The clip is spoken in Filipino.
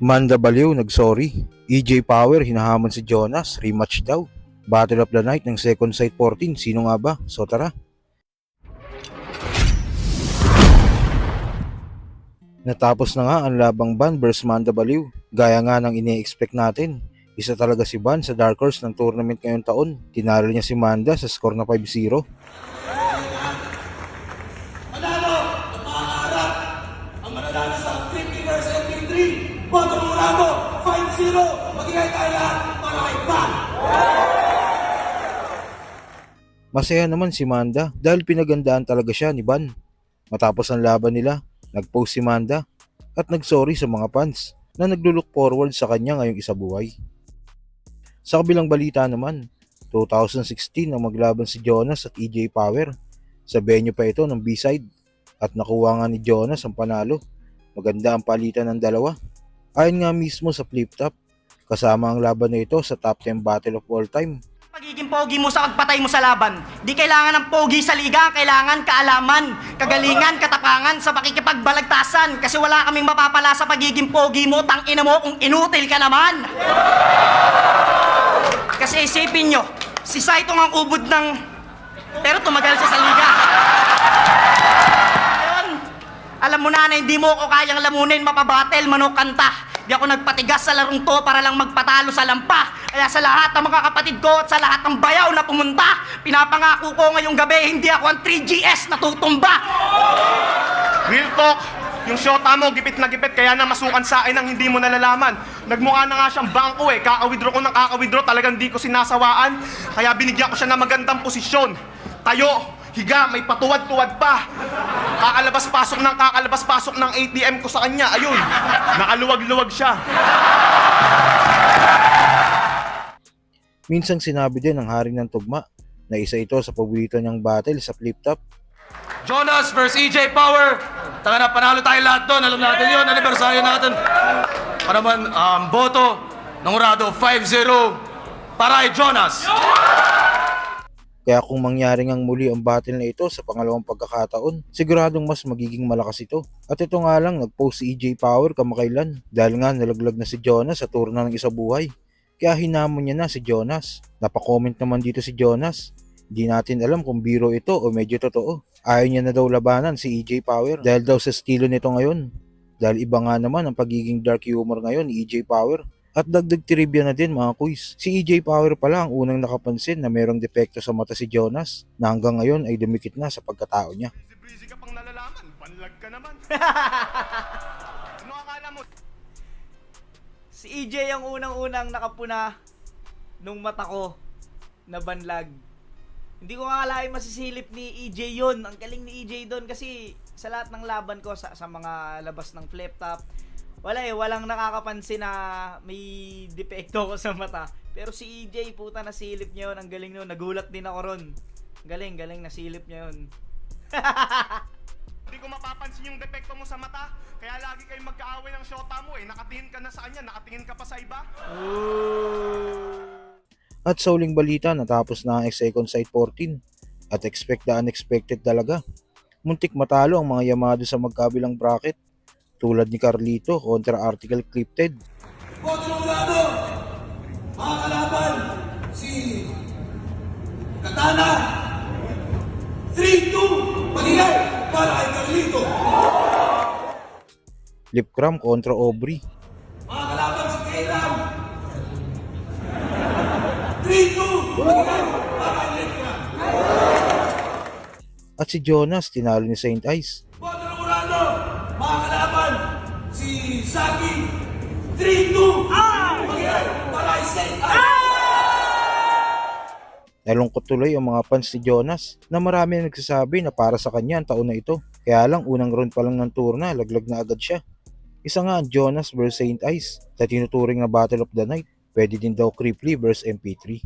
Manda Baliw nagsorry. EJ Power hinahamon si Jonas, rematch daw. Battle of the Night ng Second Sight 14, sino nga ba? So tara. Natapos na nga ang labang Ban vs Manda Baliw. Gaya nga ng ini-expect natin. Isa talaga si Ban sa dark horse ng tournament ngayong taon. Tinalo niya si Manda sa score na 5-0. Manalo at makakaharap ang mananalo sa 50 vs MP3. Boto Murago, 5-0. Magigay tayo lahat para kay Ban. Masaya naman si Manda dahil pinagandaan talaga siya ni Ban. Matapos ang laban nila, nag-post si Manda at nagsorry sa mga fans na naglulook forward sa kanya ngayong isabuhay. Sa kabilang balita naman, 2016 nang maglaban si Jonas at EJ Power. Sa venue pa ito ng B-side at nakuha nga ni Jonas ang panalo. Maganda ang palitan ng dalawa. Ayon nga mismo sa Flip Top, kasama ang laban na ito sa top 10 battle of all time. Pagiging pogi mo sa pagpatay mo sa laban. Di kailangan ng pogi sa liga, kailangan kaalaman, kagalingan, katapangan sa pakikipagbalagtasan. Kasi wala kaming mapapala sa pagiging pogi mo, tangina mo kung inutil ka naman. Kasi isipin nyo, si Saito ang ubod ng... Pero tumagal siya sa liga. Ngayon, alam mo na hindi mo ako kayang lamunin, mapabattle, manok kanta. Di ako nagpatigas sa larong to para lang magpatalo sa lampa. Kaya sa lahat ng mga kapatid ko at sa lahat ng bayaw na pumunta, pinapangako ko ngayong gabi, hindi ako ang 3GS na tutumba. Real talk, yung shota mo, gipit na gipit, kaya na masukan sa akin ang hindi mo nalalaman. Nagmukha na nga siyang bangko eh, kaka-withdraw ko ng kaka-withdraw, talagang di ko sinasawaan. Kaya binigyan ko siya ng magandang posisyon. Tayo, higa, may patuwad-tuwad pa. Kakalabas-pasok ng ATM ko sa kanya, ayun, nakaluwag-luwag siya. Minsang sinabi din ng hari ng tugma na isa ito sa paborito niyang battle sa Flip Top. Jonas vs EJ Power. Taka na, panalo tayo lahat doon. Alam natin yun, anibersaryo natin. Ano naman, boto ng Urado, 5-0 para kay Jonas. Kaya kung mangyari ngang muli ang battle na ito sa pangalawang pagkakataon, siguradong mas magiging malakas ito. At ito nga lang, nag-post si EJ Power kamakailan dahil nga nalaglag na si Jonas sa turna ng isabuhay. Kaya hinamon niya na si Jonas. Napakomment naman dito si Jonas. Hindi natin alam kung biro ito o medyo totoo. Ayaw niya na daw labanan si EJ Power dahil daw sa estilo nito ngayon. Dahil iba nga naman ang pagiging dark humor ngayon ni EJ Power. At dagdag trivia na din mga quiz. Si EJ Power pala ang unang nakapansin na mayroong depekto sa mata si Jonas na hanggang ngayon ay dumikit na sa pagkatao niya. Busy ka pang nalalaman, banlag ka naman. Ano akala mo? Si EJ ang unang-unang nakapuna nung mata ko na banlag. Hindi ko akalain masisilip ni EJ yun. Ang galing ni EJ doon kasi sa lahat ng laban ko sa mga labas ng Flip Top, walang nakakapansin na may depekto ko sa mata. Pero si EJ, puta, nasilip niya yun. Ang galing nun. Nagulat din ako ron. Galing, nasilip niya yun. Hindi ko mapapansin yung depekto mo sa mata. Kaya lagi kayong magkaaway ng shota mo eh. Nakatingin ka na sa kanya, nakatingin ka pa sa iba. At sa uling balita, natapos na ang Second Sight 14 at expect the unexpected talaga. Muntik matalo ang mga Yamado sa magkabilang bracket tulad ni Carlito kontra Article Clipted. Boto Murago, mga kalaban, si Katana, 3-2. Magigay para kay Carlito. Lipcram kontra Aubrey. Mga kalaban si Kairam, 3-2. Magigay para kay Lekra. At si Jonas tinalo ni Saint Ice. Boto Murago, mga kalaban, si Saki, 3-2. Magigay para kay Saint Ice. Nalungkot tuloy ang mga fans ni Jonas na marami na nagsasabi na para sa kanya ang taon na ito. Kaya lang unang round pa lang ng turna, laglag na agad siya. Isa nga ang Jonas vs Saint Ice sa tinuturing na Battle of the Night. Pwede din daw Cripply vs MP3.